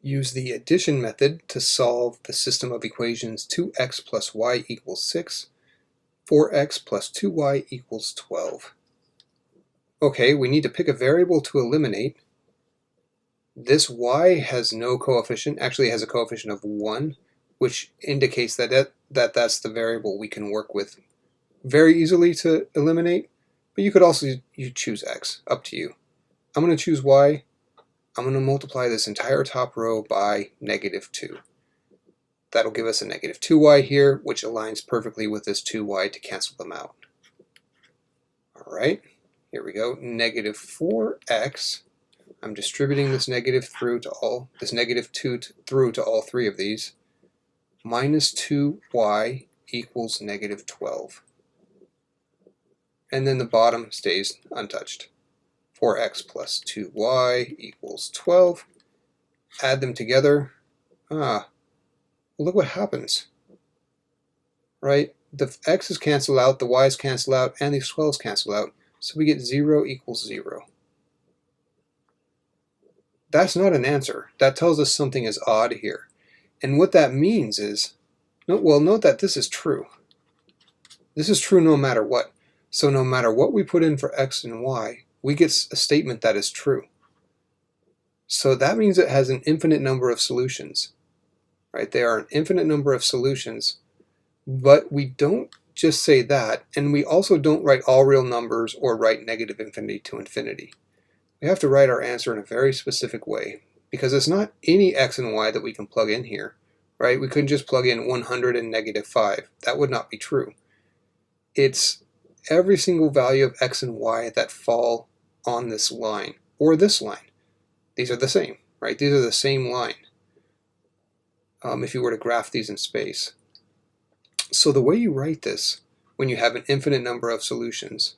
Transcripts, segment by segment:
Use the addition method to solve the system of equations 2x plus y equals 6, 4x plus 2y equals 12. Okay, we need to pick a variable to eliminate. This y has no coefficient, actually it has a coefficient of 1, which indicates that that's the variable we can work with very easily to eliminate, but you could also choose x, up to you. I'm going to choose y. I'm going to multiply this entire top row by -2. That'll give us a -2y here, which aligns perfectly with this 2y to cancel them out. Alright, here we go, -4x. I'm distributing this negative through to all, this -2 through to all three of these, minus 2y equals -12. And then the bottom stays untouched. 4x plus 2y equals 12. Add them together. Well, look what happens. Right? The x's cancel out, the y's cancel out, and these 12's cancel out. So we get 0 equals 0. That's not an answer. That tells us something is odd here. And what that means is, well, note that this is true. This is true no matter what. So no matter what we put in for x and y, we get a statement that is true. So that means it has an infinite number of solutions. Right? There are an infinite number of solutions, but we don't just say that, and we also don't write all real numbers or write negative infinity to infinity. We have to write our answer in a very specific way, because it's not any x and y that we can plug in here, right? We couldn't just plug in 100 and -5. That would not be true. It's every single value of x and y that fall on this line, or this line. These are the same, right? These are the same line. If you were to graph these in space. So the way you write this, when you have an infinite number of solutions,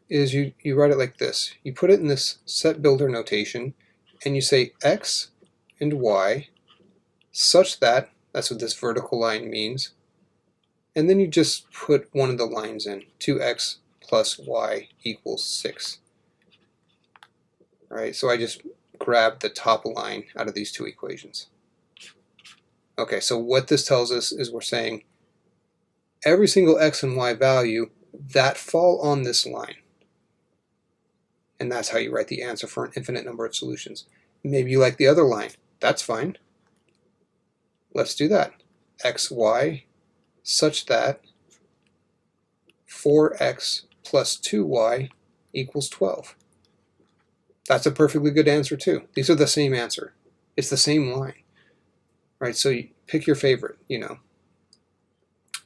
is you write it like this. You put it in this set builder notation, and you say x and y such that, that's what this vertical line means, and then you just put one of the lines in, 2x plus y equals 6. All right, so I just grabbed the top line out of these two equations. Okay, so what this tells us is we're saying every single x and y value that fall on this line. And that's how you write the answer for an infinite number of solutions. Maybe you like the other line. That's fine. Let's do that. xy such that 4x plus 2y equals 12. That's a perfectly good answer too. These are the same answer. It's the same line. Right, so you pick your favorite,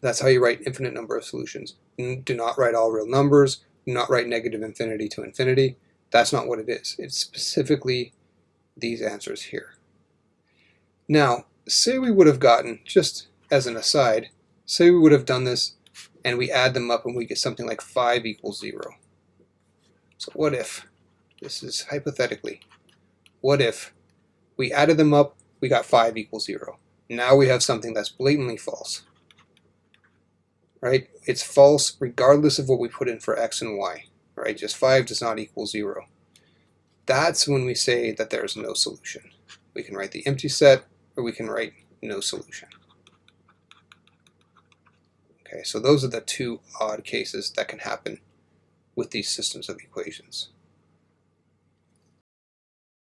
That's how you write infinite number of solutions. Do not write all real numbers. Do not write negative infinity to infinity. That's not what it is. It's specifically these answers here. Now, say we would have gotten, just as an aside, say we would have done this and we add them up and we get something like 5 equals 0. So what if, this is hypothetically, what if we added them up, we got 5 equals 0. Now we have something that's blatantly false. Right? It's false regardless of what we put in for x and y. Right? Just 5 does not equal 0. That's when we say that there's no solution. We can write the empty set, or we can write no solution. Okay, so those are the two odd cases that can happen with these systems of equations.